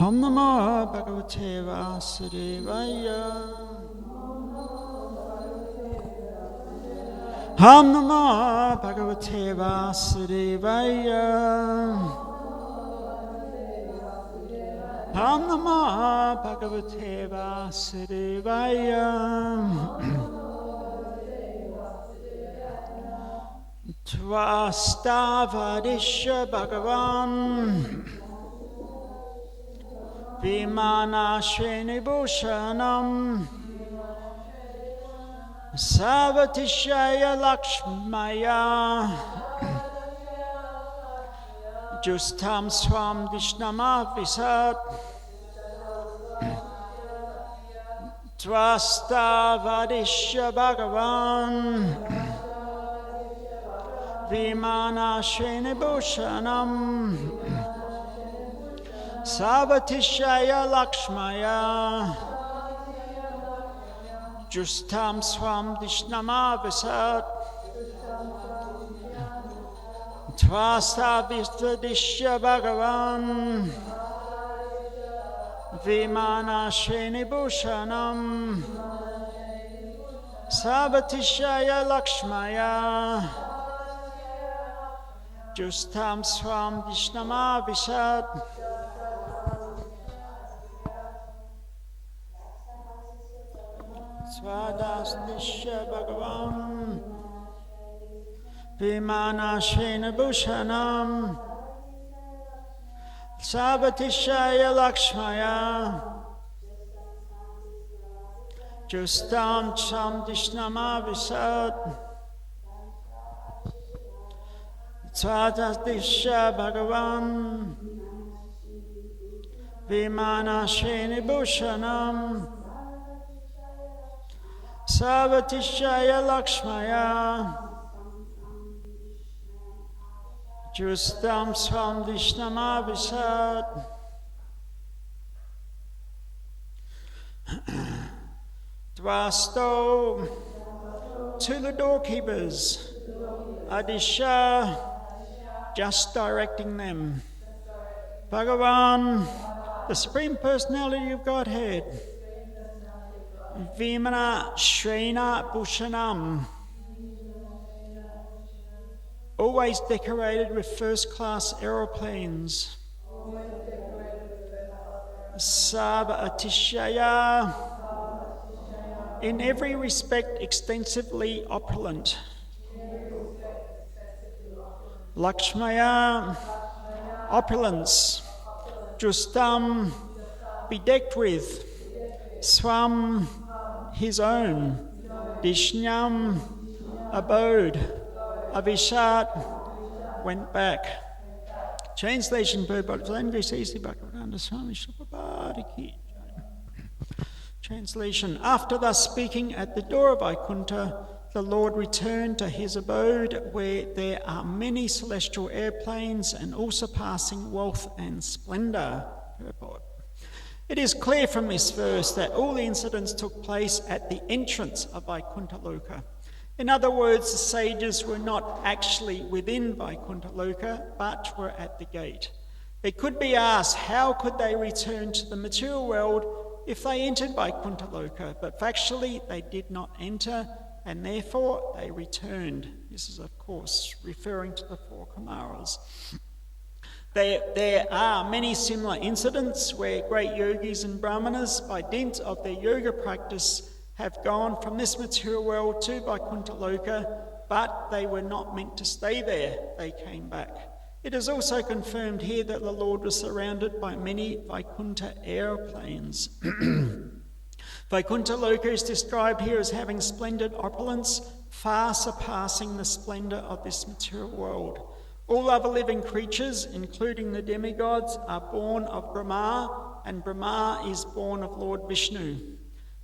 Om Namo Bhagavate Vasudevaya. Om Namo Bhagavate Vasudevaya. Om Namo Bhagavate Vasudevaya. Tvastavadisha Bhagavan Vimana Srinibhushanam Savatishaya Lakshmaya Justam Swam Dishnamavisat Tvastavadisha Bhagavan Vimana Srinibhushanam Savatishaya Lakshmaya Justam Swam Dishnamavisat Tvastavistadishya Bhagavan Vimana Srinibhushanam Savatishaya Lakshmaya Justam Swam Dishnamavisat Swadastisha Bhagavan Vimana Srinibhushanam Savatishaya Lakshmaya Justam Swam Dishnamavisat Swadastisha Bhagavan Vimanasheni Bhushanam Savatishaya Lakshmaya Justam Swam Vishnamavisad. Dvasto to the doorkeepers. Adisha, just directing them. Bhagavan, the Supreme Personality of Godhead. Vimana Shrena Bhushanam, always decorated with first-class aeroplanes. Sava Atishaya, in every respect extensively opulent. Lakshmaya, opulence. Justam, bedecked with. Swam, his own. Dishnyam, abode. Avishat, went back. Translation per Bhagavatam. Translation. After thus speaking at the door of Vaikuntha, the Lord returned to his abode where there are many celestial airplanes and all surpassing wealth and splendour. Purport. It is clear from this verse that all the incidents took place at the entrance of Vaikuntha Loka. In other words, the sages were not actually within Vaikuntha Loka, but were at the gate. It could be asked, how could they return to the material world if they entered Vaikuntha Loka? But factually, they did not enter, and therefore they returned. This is, of course, referring to the four Kumaras. There are many similar incidents where great yogis and brahmanas, by dint of their yoga practice, have gone from this material world to Vaikuntha Loka, but they were not meant to stay there. They came back. It is also confirmed here that the Lord was surrounded by many Vaikuntha aeroplanes. Vaikuntha Loka is described here as having splendid opulence, far surpassing the splendour of this material world. All other living creatures, including the demigods, are born of Brahma, and Brahma is born of Lord Vishnu.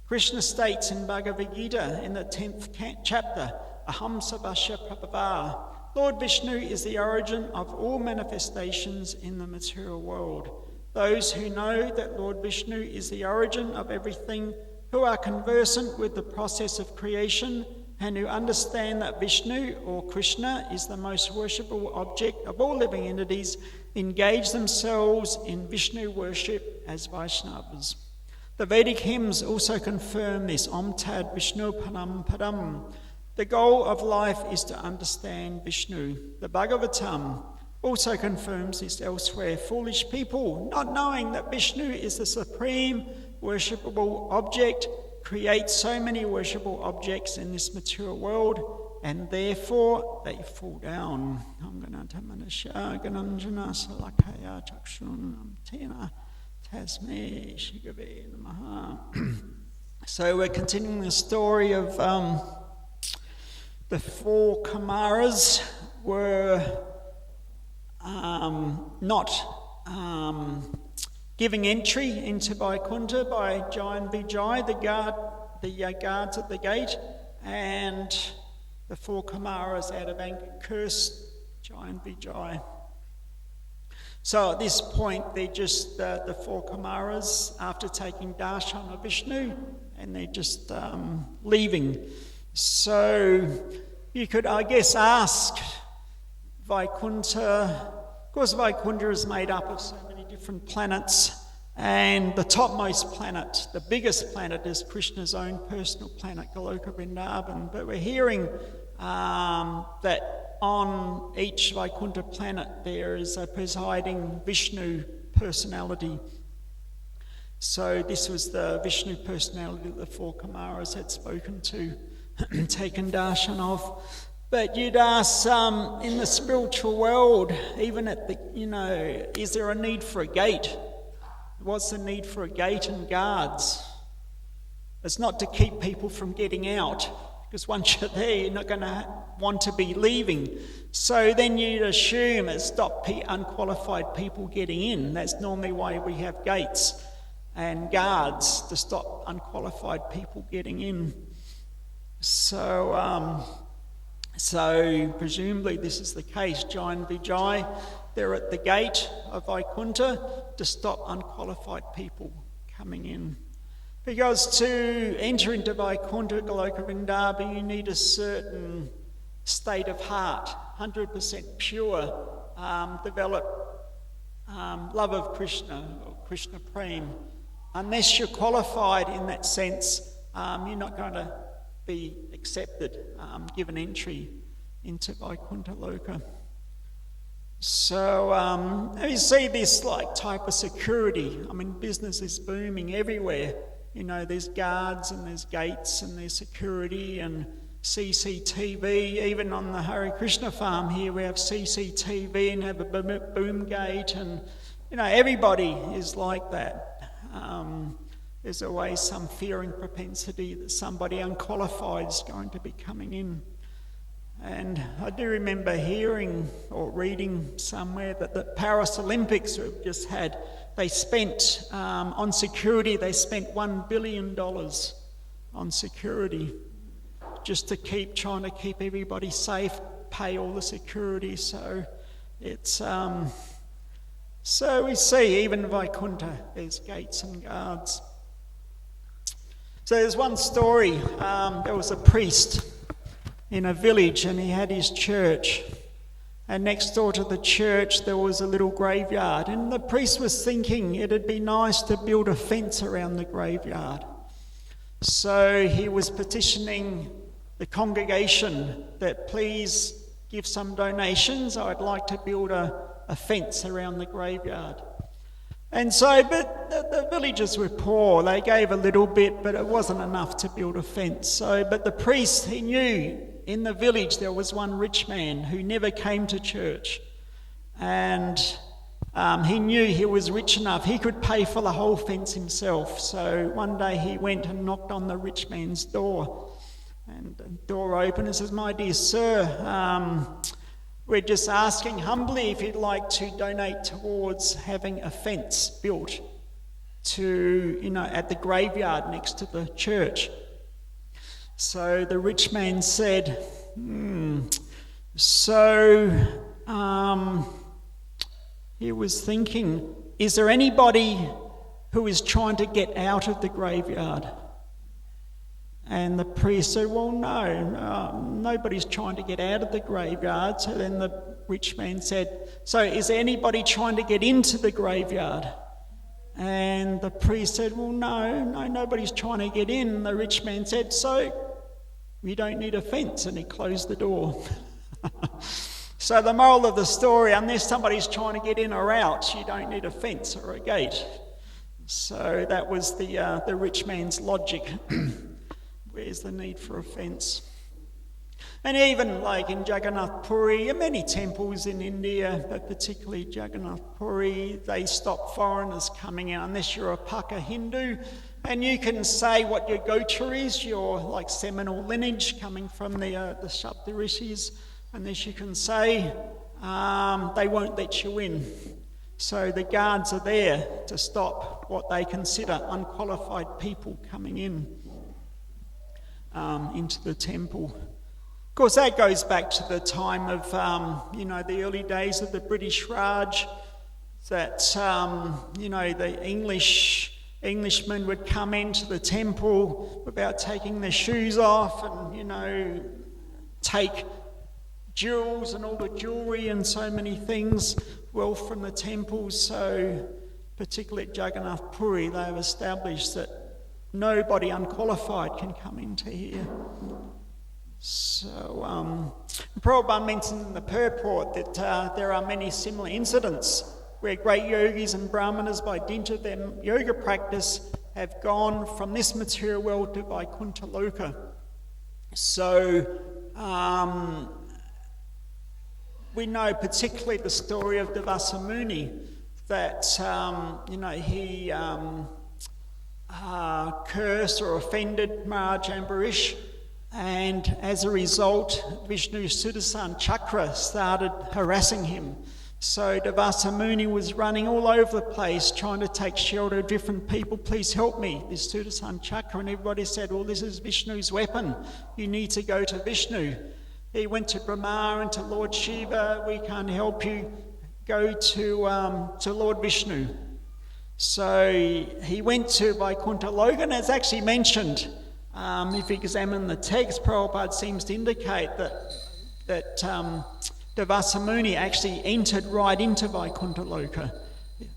Krishna states in Bhagavad Gita in the 10th chapter, Aham Savasya Prabhava, Lord Vishnu is the origin of all manifestations in the material world. Those who know that Lord Vishnu is the origin of everything, who are conversant with the process of creation, and who understand that Vishnu, or Krishna, is the most worshipable object of all living entities, engage themselves in Vishnu worship as Vaishnavas. The Vedic hymns also confirm this, Om Tad Vishnu Param Padam. The goal of life is to understand Vishnu. The Bhagavatam also confirms this elsewhere. Foolish people, not knowing that Vishnu is the supreme worshipable object, create so many worshipable objects in this material world, and therefore they fall down. So we're continuing the story of the four Kumaras were not giving entry into Vaikuntha by Jai and Vijay, the guards at the gate, and the four Kumaras out of anger cursed Jai and Vijay. So at this point, they're just the four Kumaras, after taking darshan of Vishnu, and they're just leaving. So you could, I guess, ask Vaikuntha, of course Vaikuntha is made up of so many different planets, and the topmost planet, the biggest planet, is Krishna's own personal planet, Goloka Vrindavan. But we're hearing that on each Vaikuntha planet there is a presiding Vishnu personality. So this was the Vishnu personality that the four Kumaras had spoken to, taken darshan of. But you'd ask, in the spiritual world, even at the, is there a need for a gate? What's the need for a gate and guards? It's not to keep people from getting out, because once you're there, you're not going to want to be leaving. So then you'd assume it stopped unqualified people getting in. That's normally why we have gates and guards, to stop unqualified people getting in. So presumably this is the case. Jai and Vijay, they're at the gate of Vaikuntha to stop unqualified people coming in. Because to enter into Vaikuntha, Goloka Vrindavan, you need a certain state of heart, 100% pure, develop love of Krishna, or Krishna Prem. Unless you're qualified in that sense, you're not going to be accepted, given entry into Vaikuntha Loka. So you see this type of security. I mean, business is booming everywhere. There's guards and there's gates and there's security and CCTV. Even on the Hare Krishna farm here, we have CCTV and have a boom gate, and everybody is like that. There's always some fear and propensity that somebody unqualified is going to be coming in. And I do remember hearing or reading somewhere that the Paris Olympics we've just had, they spent, on security, they spent $1 billion on security, just to trying to keep everybody safe, pay all the security. So it's, so we see even Vaikuntha, there's gates and guards. So there's one story, there was a priest in a village and he had his church, and next door to the church there was a little graveyard, and the priest was thinking it'd be nice to build a fence around the graveyard. So he was petitioning the congregation that please give some donations, I'd like to build a fence around the graveyard. And so, but the villagers were poor, they gave a little bit, but it wasn't enough to build a fence. So, but the priest, he knew in the village there was one rich man who never came to church. And he knew he was rich enough, he could pay for the whole fence himself. So one day he went and knocked on the rich man's door. And the door opened and says, "My dear sir, we're just asking humbly if you'd like to donate towards having a fence built to, at the graveyard next to the church." So the rich man said, he was thinking, is there anybody who is trying to get out of the graveyard? And the priest said, well, no, nobody's trying to get out of the graveyard. So then the rich man said, so is there anybody trying to get into the graveyard? And the priest said, well, no, nobody's trying to get in. And the rich man said, so you don't need a fence. And he closed the door. So the moral of the story, unless somebody's trying to get in or out, you don't need a fence or a gate. So that was the rich man's logic. Where's the need for a fence? And even like in Jagannath Puri, many temples in India, but particularly Jagannath Puri, they stop foreigners coming in unless you're a Paka Hindu. And you can say what your gotra is, your like seminal lineage coming from the Sapta Rishis, unless you can say they won't let you in. So the guards are there to stop what they consider unqualified people coming in. Into the temple. Of course, that goes back to the time of, the early days of the British Raj, that, the Englishmen would come into the temple without taking their shoes off and, take jewels and all the jewellery and so many things, wealth from the temples. So, particularly at Jagannath Puri, they have established that nobody unqualified can come into here. So, Prabhupada mentioned in the purport that there are many similar incidents where great yogis and brahmanas, by dint of their yoga practice, have gone from this material world to Vaikuntha Loka. So, we know particularly the story of Devasa Muni, that, he cursed or offended Maharaj Ambarish And as a result, Vishnu's Sudarshan Chakra started harassing him. So Devasa Muni was running all over the place trying to take shelter of different people. Please help me, this Sudarshan Chakra. And everybody said, well, this is Vishnu's weapon. You need to go to Vishnu. He went to Brahma and to Lord Shiva. We can't help you. Go to Lord Vishnu. So he went to Vaikuntha Loka, and it's actually mentioned. If you examine the text, Prabhupada seems to indicate that Devasa Muni actually entered right into Vaikuntha Loka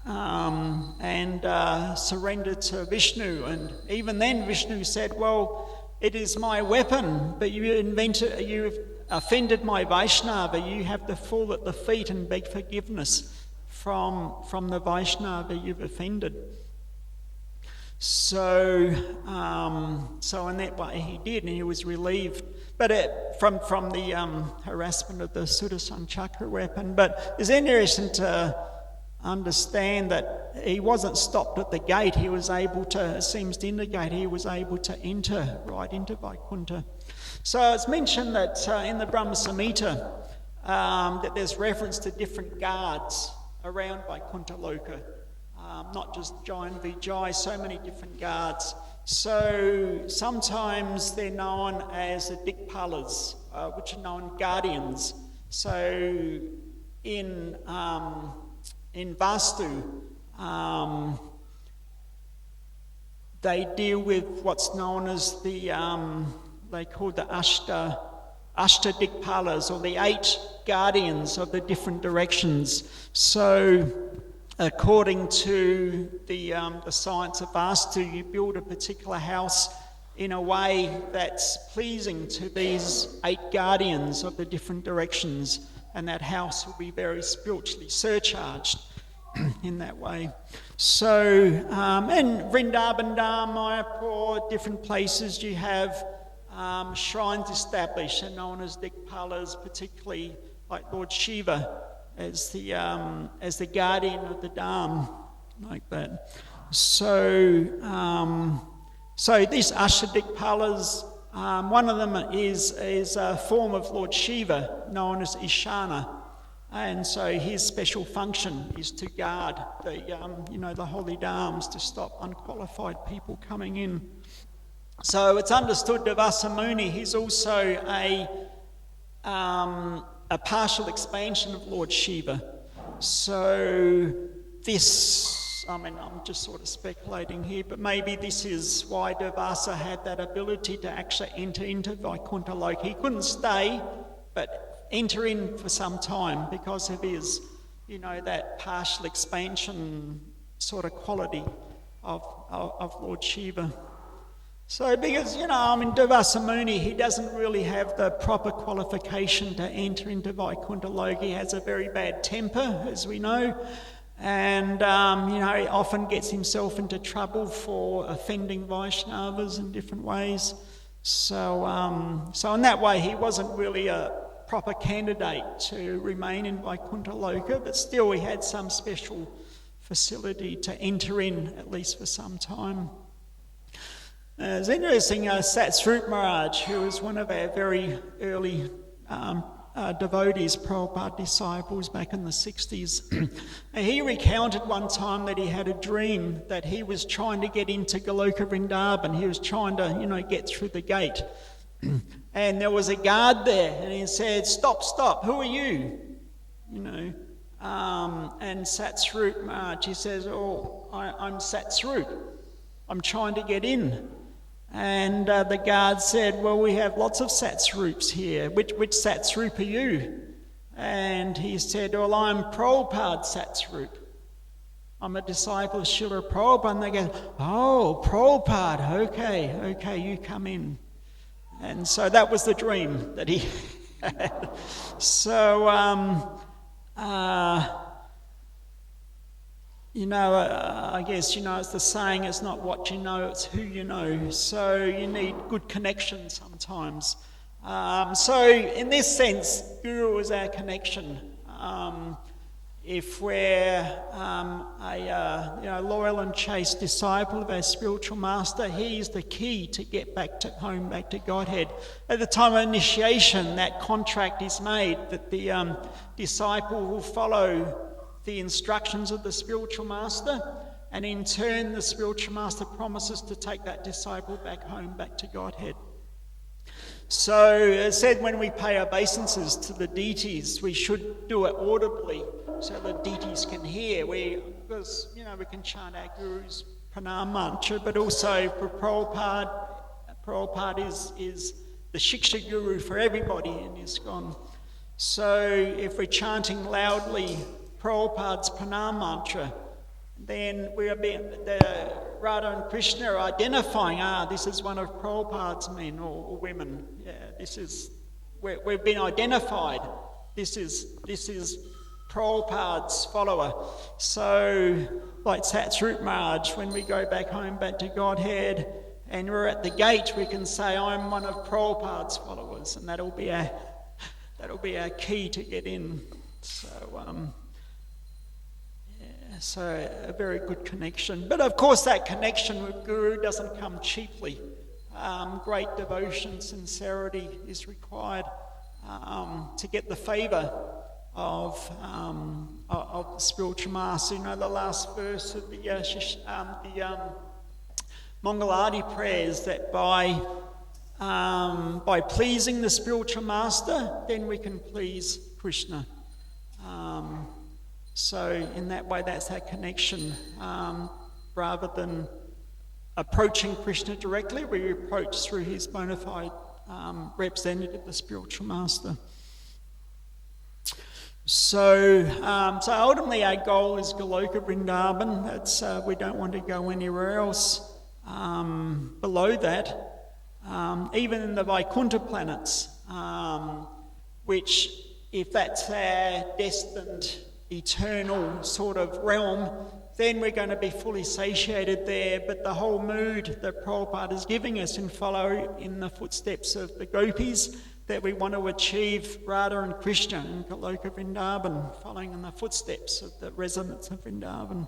and surrendered to Vishnu. And even then Vishnu said, well, it is my weapon, but you've offended my Vaishnava. You have to fall at the feet and beg forgiveness from the Vaishnava you've offended. So in that way he did, and he was relieved. But from the harassment of the Sudarshan Chakra weapon. But it's interesting to understand that he wasn't stopped at the gate. He was able to, it seems to indicate, he was able to enter right into Vaikuntha. So it's mentioned that in the Brahma Samhita that there's reference to different guards around Vaikuntha Loka. Not just Giant Vijay, so many different guards. So sometimes they're known as the Dikpalas, which are known guardians. So in Vastu, they deal with what's known as they call the Ashta Dikpalas, or the 8 guardians of the different directions. So according to the science of Vastu, you build a particular house in a way that's pleasing to these 8 guardians of the different directions, and that house will be very spiritually surcharged in that way. So, and Vrindavan Dham, Mayapur, different places, you have shrines established and known as Dikpalas, particularly like Lord Shiva as the guardian of the Dham, like that. So these Ashadikpalas, one of them is a form of Lord Shiva known as Ishana, and so his special function is to guard the holy Dhams, to stop unqualified people coming in. So it's understood Devasa Muni, he's also a partial expansion of Lord Shiva. So this, I'm just sort of speculating here, but maybe this is why Devasa had that ability to actually enter into Vaikuntha Loka. He couldn't stay, but enter in for some time because of his, that partial expansion sort of quality of Lord Shiva. So because, Devasa Muni, he doesn't really have the proper qualification to enter into Vaikuntha Loka. He has a very bad temper, as we know, and, he often gets himself into trouble for offending Vaishnavas in different ways. So in that way, he wasn't really a proper candidate to remain in Vaikuntha Loka, but still he had some special facility to enter in, at least for some time. It's interesting, Satsrup Maharaj, who was one of our very early devotees, Prabhupada disciples back in the 60s, he recounted one time that he had a dream that he was trying to get into Goloka Vrindavan. He was trying to, get through the gate. And there was a guard there, and he said, stop, who are you? And Satsrup Maharaj, he says, I'm Satsrup. I'm trying to get in. And the guard said, well, we have lots of Satsrups here. Which Satsrup are you? And he said, well, I'm Prabhupada Satsrup. I'm a disciple of Srila Prabhupada. And they go, oh, Prabhupada, okay, you come in. And so that was the dream that he had. So, I guess, it's the saying, it's not what you know, it's who you know. So you need good connection sometimes. So in this sense, Guru is our connection. if we're a loyal and chaste disciple of our spiritual master, he's the key to get back to home, back to Godhead. At the time of initiation, that contract is made that the disciple will follow the instructions of the spiritual master, and in turn the spiritual master promises to take that disciple back home, back to Godhead. So as said, when we pay obeisances to the deities, we should do it audibly so the deities can hear. Because we can chant our Guru's pranam mantra, but also for Prabhupada is the Shiksha Guru for everybody in ISKCON. So if we're chanting loudly Prabhupada's pranam mantra, then Radha and Krishna are identifying, this is one of Prabhupada's men or women. We've been identified. This is Prabhupada's follower. So, like Satsrup Maharaj, when we go back home, back to Godhead, and we're at the gate, we can say, I'm one of Prabhupada's followers, and that'll be our key to get in. So a very good connection. But of course that connection with Guru doesn't come cheaply. Great devotion, sincerity is required to get the favour of the spiritual master. The last verse of the Mangaladi prayers, that by pleasing the spiritual master, then we can please Krishna. So in that way, that's our connection. Rather than approaching Krishna directly, we approach through his bona fide representative, the spiritual master. So ultimately our goal is Goloka Vrindavan. That's we don't want to go anywhere else below that. Even in the Vaikuntha planets, which, if that's our destined eternal sort of realm, then we're going to be fully satiated there. But the whole mood that Prabhupada is giving us in follow in the footsteps of the gopis, that we want to achieve Radha and Krishna in Goloka Vrindavan, following in the footsteps of the residents of Vrindavan.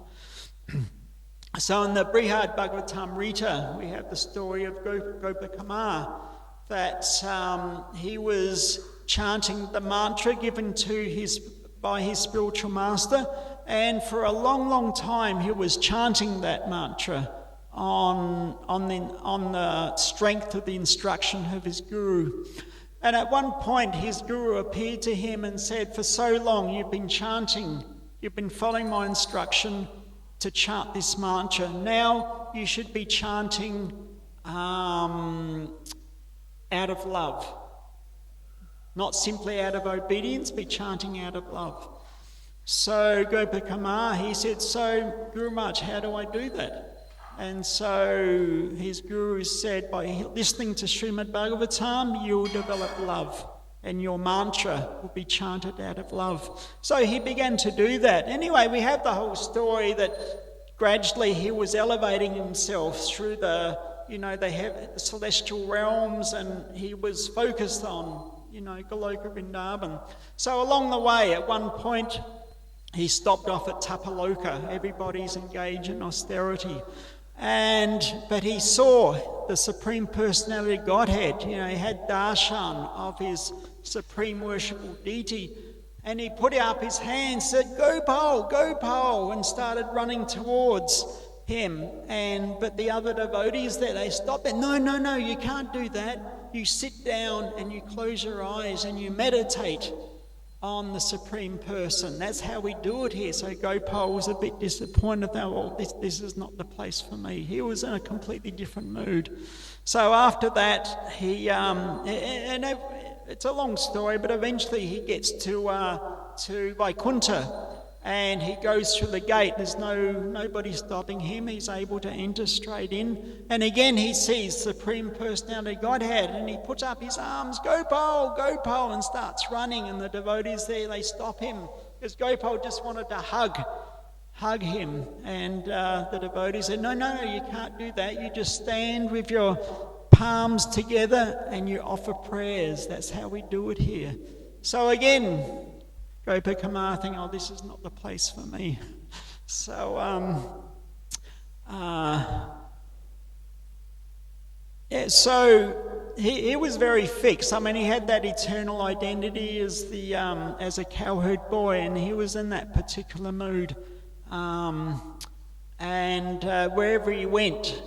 So in the Brihad Bhagavatam Rita, we have the story of Gopal, that he was chanting the mantra given to by his spiritual master, and for a long time he was chanting that mantra on the strength of the instruction of his guru. And at one point his guru appeared to him and said, for so long you've been chanting, you've been following my instruction to chant this mantra. Now you should be chanting out of love. Not simply out of obedience, but chanting out of love. So Gopal, he said, so Guru Maharaj, how do I do that? And so his guru said, by listening to Srimad Bhagavatam, you will develop love, and your mantra will be chanted out of love. So he began to do that. Anyway, we have the whole story that gradually he was elevating himself through the celestial realms, and he was focused on Goloka Vrindavan. So along the way, at one point, he stopped off at Tapaloka. Everybody's engaged in austerity. But he saw the Supreme Personality of Godhead. He had darshan of his supreme worshipful deity. And he put up his hand, said, Gopal, Gopal, and started running towards him. But the other devotees there, they stopped it. No, you can't do that. You sit down and you close your eyes and you meditate on the Supreme Person. That's how we do it here. So Gopal was a bit disappointed. This is not the place for me. He was in a completely different mood. So after that, it's a long story, but eventually he gets to Vaikuntha, and he goes through the gate. There's nobody stopping him. He's able to enter straight in. And again, he sees Supreme Personality Godhead, and he puts up his arms, Gopal, Gopal, and starts running. And the devotees there, they stop him, because Gopal just wanted to hug him. And the devotees said, no, you can't do that. You just stand with your palms together and you offer prayers. That's how we do it here. So again, Gopakumar think, oh, this is not the place for me. So, so he was very fixed. I mean, he had that eternal identity as a cowherd boy, and he was in that particular mood. And wherever he went,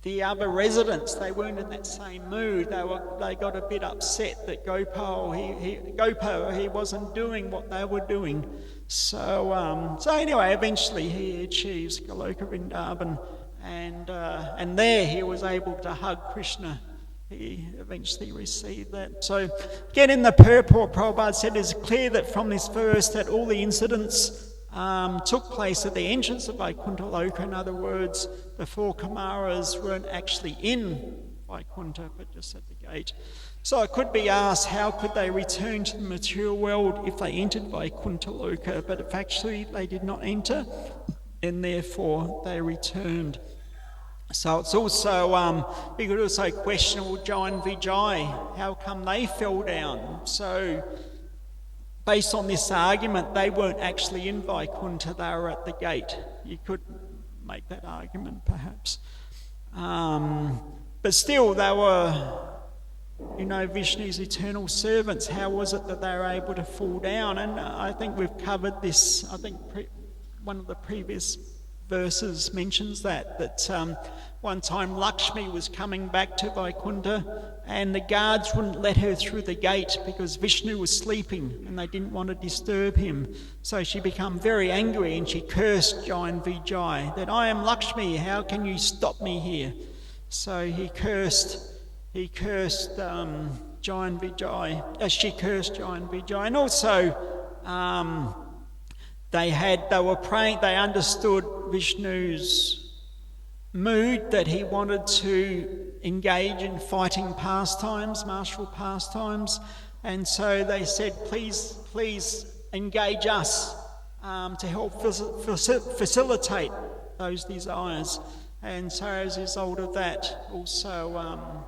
the other residents, they weren't in that same mood. They got a bit upset that Gopal he wasn't doing what they were doing. So anyway, eventually he achieves Goloka Vrindavan, and there he was able to hug Krishna. He eventually received that. So again, in the purport, Prabhupada said it's clear that from this verse that all the incidents took place at the entrance of Vaikuntha Loka. In other words, the four Kumaras weren't actually in Vaikuntha, but just at the gate. So it could be asked, how could they return to the material world if they entered Vaikuntha Loka? But if actually they did not enter, and therefore they returned. So it's also, we could also question, well, Jai and Vijay, how come they fell down? So based on this argument, they weren't actually in Vaikuntha, they were at the gate. You could make that argument, perhaps. But still, they were, Vishnu's eternal servants. How was it that they were able to fall down? And I think we've covered this. I think one of the previous verses mentions that one time Lakshmi was coming back to Vaikuntha, and the guards wouldn't let her through the gate because Vishnu was sleeping and they didn't want to disturb him. So she became very angry and she cursed Jai and Vijay that, I am Lakshmi, how can you stop me here? So he cursed Jai and Vijay, she cursed Jai and Vijay. And also they were praying, they understood Vishnu's mood, that he wanted to engage in fighting pastimes, martial pastimes, and so they said, please engage us to help facilitate those desires. And so as a result of that, also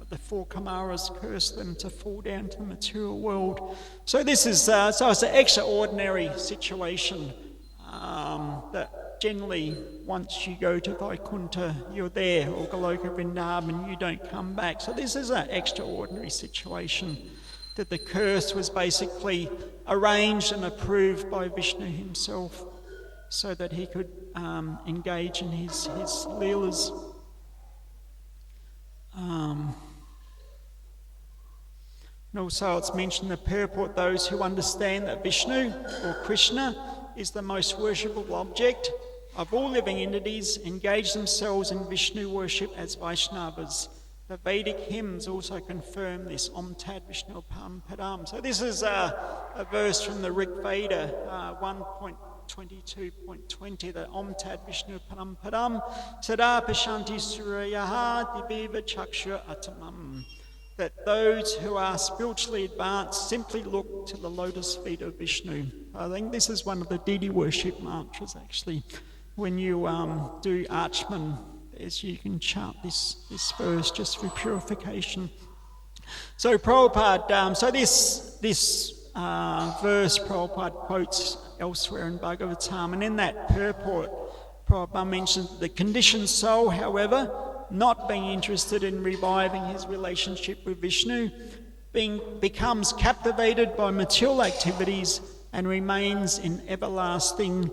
the four Kumaras cursed them to fall down to the material world. So this is so it's an extraordinary situation that generally once you go to Vaikuntha, you're there, or Goloka Vrindavan, you don't come back. So this is an extraordinary situation, that the curse was basically arranged and approved by Vishnu himself so that he could engage in his leelas. And also it's mentioned in the purport, those who understand that Vishnu, or Krishna, is the most worshipable object of all living entities, engage themselves in Vishnu worship as Vaishnavas. The Vedic hymns also confirm this, Om Tad Vishnu Param Padam. So this is a verse from the Rig Veda 1.22.20, that Om Tad Vishnu Param Padam Sada Pashanti Surayaha Diviva Chakshur Atamam. That those who are spiritually advanced simply look to the lotus feet of Vishnu. I think this is one of the deity worship mantras, actually. When you do Archman, you can chant this verse just for purification. So Prabhupada, this verse Prabhupada quotes elsewhere in Bhagavatam, and in that purport, Prabhupada mentions the conditioned soul, however, not being interested in reviving his relationship with Vishnu, becomes captivated by material activities and remains in everlasting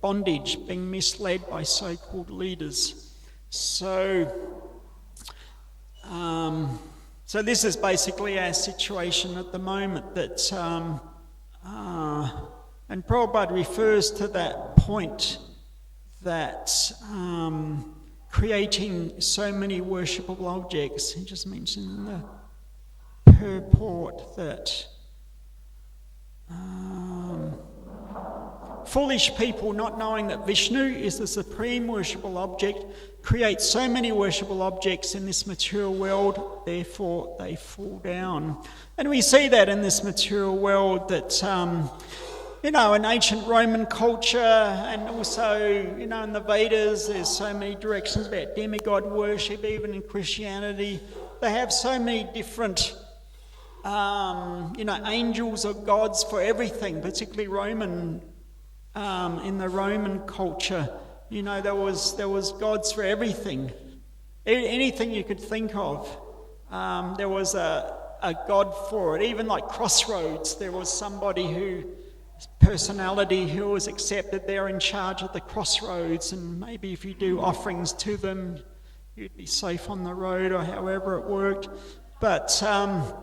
bondage, being misled by so-called leaders. So this is basically our situation at the moment, that and Prabhupada refers to that point, that creating so many worshipable objects. He just mentioned in the purport that foolish people, not knowing that Vishnu is the supreme worshipable object, create so many worshipable objects in this material world, therefore they fall down. And we see that in this material world, that in ancient Roman culture, and also, in the Vedas, there's so many directions about demigod worship. Even in Christianity, they have so many different angels or gods for everything, particularly Roman, in the Roman culture. There was gods for everything. Anything you could think of, there was a god for it. Even like crossroads, there was somebody personality who was accepted. They're in charge of the crossroads, and maybe if you do offerings to them, you'd be safe on the road, or however it worked. But so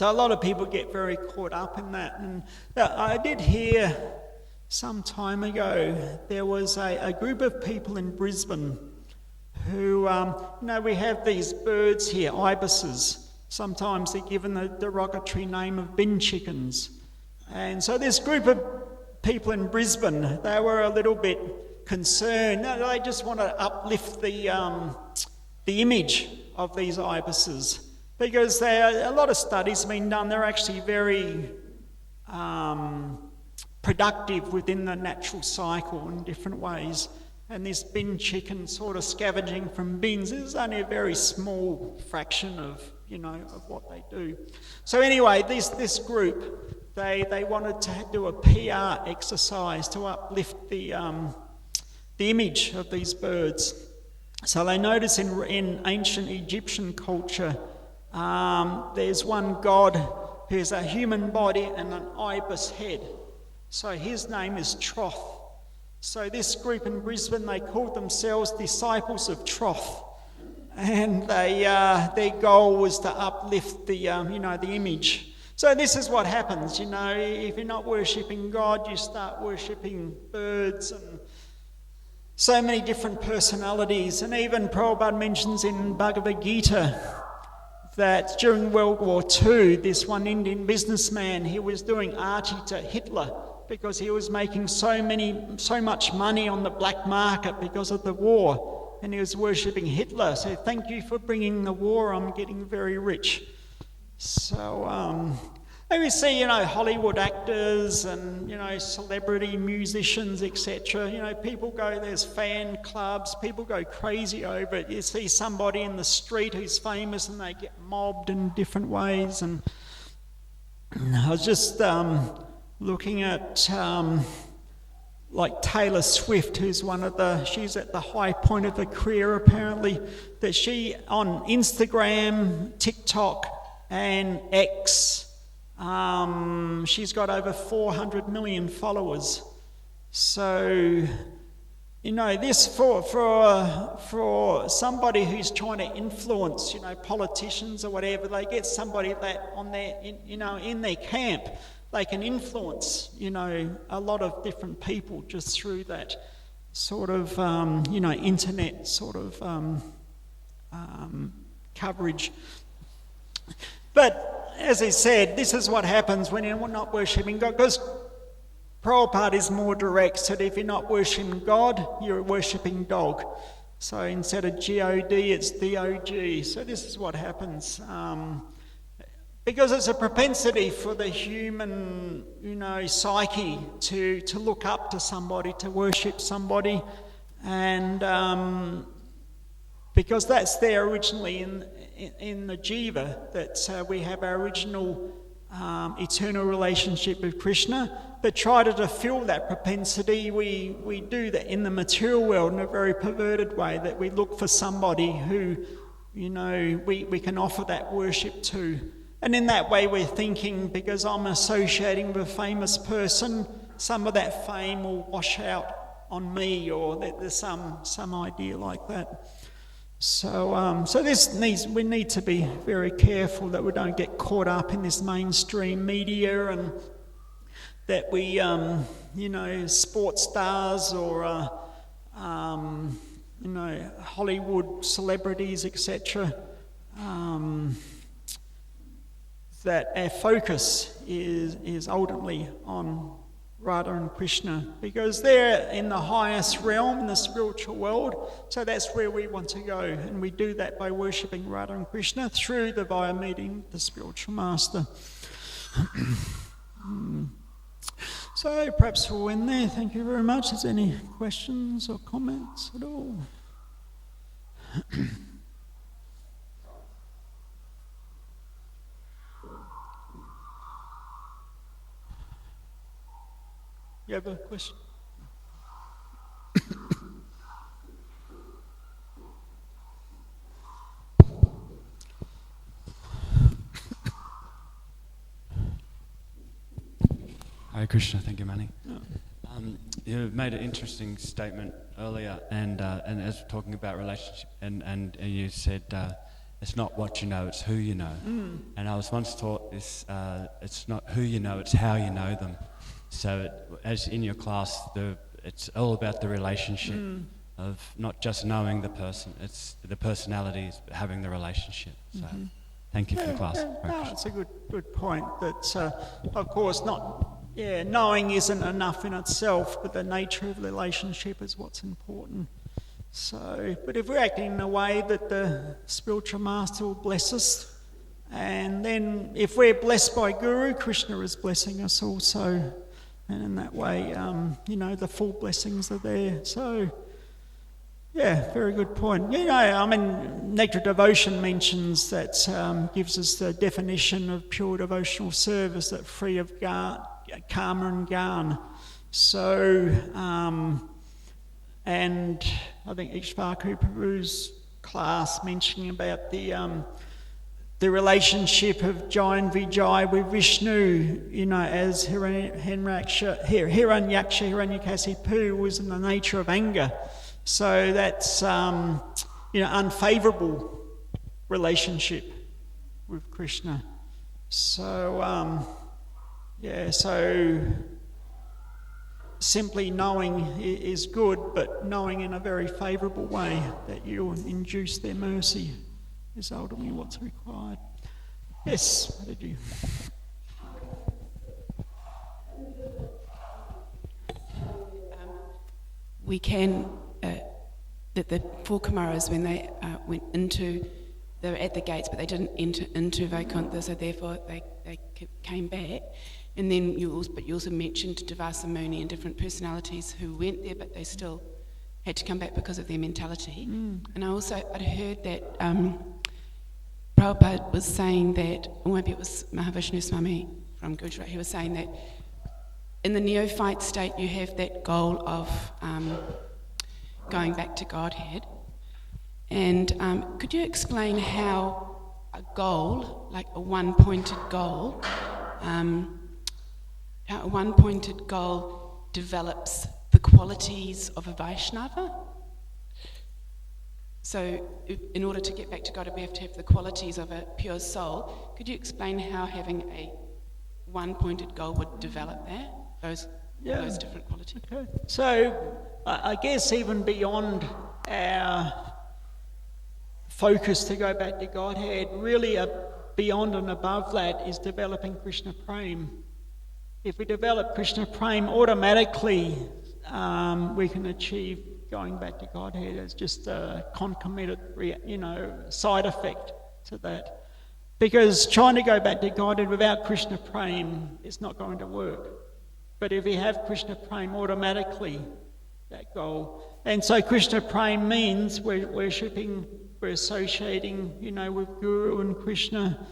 a lot of people get very caught up in that. And I did hear some time ago there was a group of people in Brisbane who, we have these birds here, ibises. Sometimes they're given the derogatory name of bin chickens. And so this group of people in Brisbane, they were a little bit concerned. They just want to uplift the image of these ibises, because a lot of studies have been done. They're actually very productive within the natural cycle in different ways. And this bin chicken sort of scavenging from bins is only a very small fraction of what they do. So anyway, this group, they wanted to do a PR exercise to uplift the image of these birds. So they notice in ancient Egyptian culture, there's one god who has a human body and an ibis head. So his name is Troth. So this group in Brisbane, they called themselves Disciples of Troth. And their goal was to uplift the image. So this is what happens, if you're not worshipping God, you start worshipping birds and so many different personalities. And even Prabhupada mentions in Bhagavad Gita that during World War II, this one Indian businessman, he was doing arti to Hitler because he was making so much money on the black market because of the war. And he was worshipping Hitler. So thank you for bringing the war. I'm getting very rich. So we see, Hollywood actors and, celebrity musicians, etc. People go, there's fan clubs. People go crazy over it. You see somebody in the street who's famous and they get mobbed in different ways. And I was just looking at like Taylor Swift, who's she's at the high point of her career apparently, that she on Instagram, TikTok and X, she's got over 400 million followers. So, this for somebody who's trying to influence, politicians or whatever, they get somebody that on their, in their camp, they can influence, a lot of different people just through that sort of, internet sort of coverage. But as I said, this is what happens when you're not worshipping God, because Prabhupada is more direct, so if you're not worshipping God, you're worshipping dog. So instead of G-O-D, it's D-O-G. So this is what happens. Because it's a propensity for the human, psyche to look up to somebody, to worship somebody, and because that's there originally in the jiva, that we have our original eternal relationship with Krishna. But try to fulfill that propensity, we do that in the material world in a very perverted way, that we look for somebody who, we can offer that worship to. And in that way we're thinking, because I'm associating with a famous person, some of that fame will wash out on me, or that there's some idea like that. So we need to be very careful that we don't get caught up in this mainstream media, and that we, sports stars or, Hollywood celebrities, etc., that our focus is ultimately on Radha and Krishna, because they're in the highest realm, in the spiritual world, so that's where we want to go, and we do that by worshipping Radha and Krishna via meeting the spiritual master. So perhaps we'll end there. Thank you very much. Is there any questions or comments at all? You have a question? Hare Krishna, thank you, Mani. You made an interesting statement earlier, and as we're talking about relationship, and you said it's not what you know, it's who you know. And I was once taught this: it's not who you know, it's how you know them. So, as in your class, it's all about the relationship of not just knowing the person; it's the personalities, but having the relationship. So, thank you for the class. No, it's a good point. That, of course, knowing isn't enough in itself, but the nature of the relationship is what's important. So, but if we're acting in a way that the spiritual master will bless us, and then if we're blessed by Guru, Krishna is blessing us also, and in that way, the full blessings are there. So, yeah, very good point. Nectar Devotion mentions that, gives us the definition of pure devotional service, that free of karma and garn. So, and I think Ishvaku Prabhu's class mentioning about the relationship of Jai and Vijay with Vishnu, as Hiranyakasipu was in the nature of anger. So that's, unfavourable relationship with Krishna. So, so simply knowing is good, but knowing in a very favourable way that you induce their mercy is ultimately what's required. Yes, what did you? We can, that the four Kumaras, when they went into, they were at the gates, but they didn't enter into Vaikuntha, so therefore they came back. And then you also mentioned Devasa Muni and different personalities who went there, but they still had to come back because of their mentality. And I'd heard that Prabhupada was saying that, or maybe it was Mahavishnu Swami from Gujarat, he was saying that in the neophyte state you have that goal of going back to Godhead. And could you explain how a goal, like a one-pointed goal, develops the qualities of a Vaishnava? So in order to get back to God, we have to have the qualities of a pure soul. Could you explain how having a one-pointed goal would develop that, those different qualities? Okay. So I guess even beyond our focus to go back to Godhead, really beyond and above that is developing Krishna Prem. If we develop Krishna Prem, automatically we can achieve going back to Godhead as just a concomitant, side effect to that. Because trying to go back to Godhead without Krishna Prem is not going to work. But if we have Krishna Prem, automatically that goal. And so Krishna Prem means we're worshipping, we're associating, with Guru and Krishna,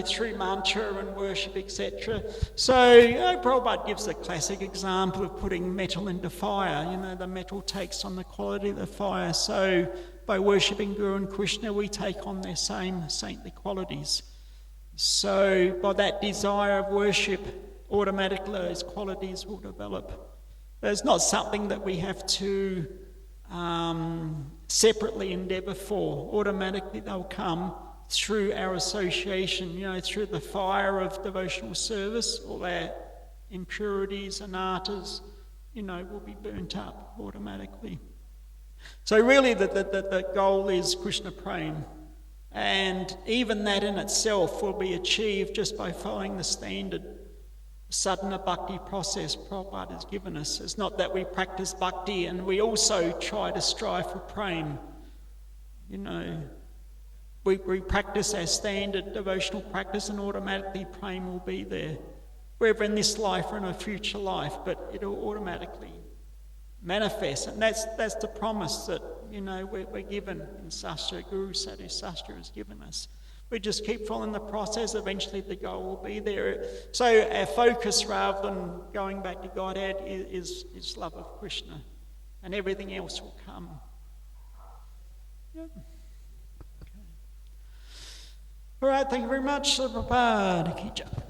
through mantra and worship, etc. So, Prabhupada gives the classic example of putting metal into fire. The metal takes on the quality of the fire. So, by worshipping Guru and Krishna, we take on their same saintly qualities. So, by that desire of worship, automatically those qualities will develop. But it's not something that we have to separately endeavour for. Automatically they'll come through our association, through the fire of devotional service. All our impurities, anartas, will be burnt up automatically. So really the goal is Krishna Prem. And even that in itself will be achieved just by following the standard sadhana bhakti process Prabhupada has given us. It's not that we practice bhakti and we also try to strive for prem. We practice our standard devotional practice and automatically prem will be there, whether in this life or in a future life, but it'll automatically manifest. And that's the promise that, we're given in Sastra, Guru Sadhu Sastra has given us. we just keep following the process, eventually the goal will be there. So our focus, rather than going back to Godhead, is love of Krishna, and everything else will come. Yep. Okay. All right, thank you very much. Prabhupada.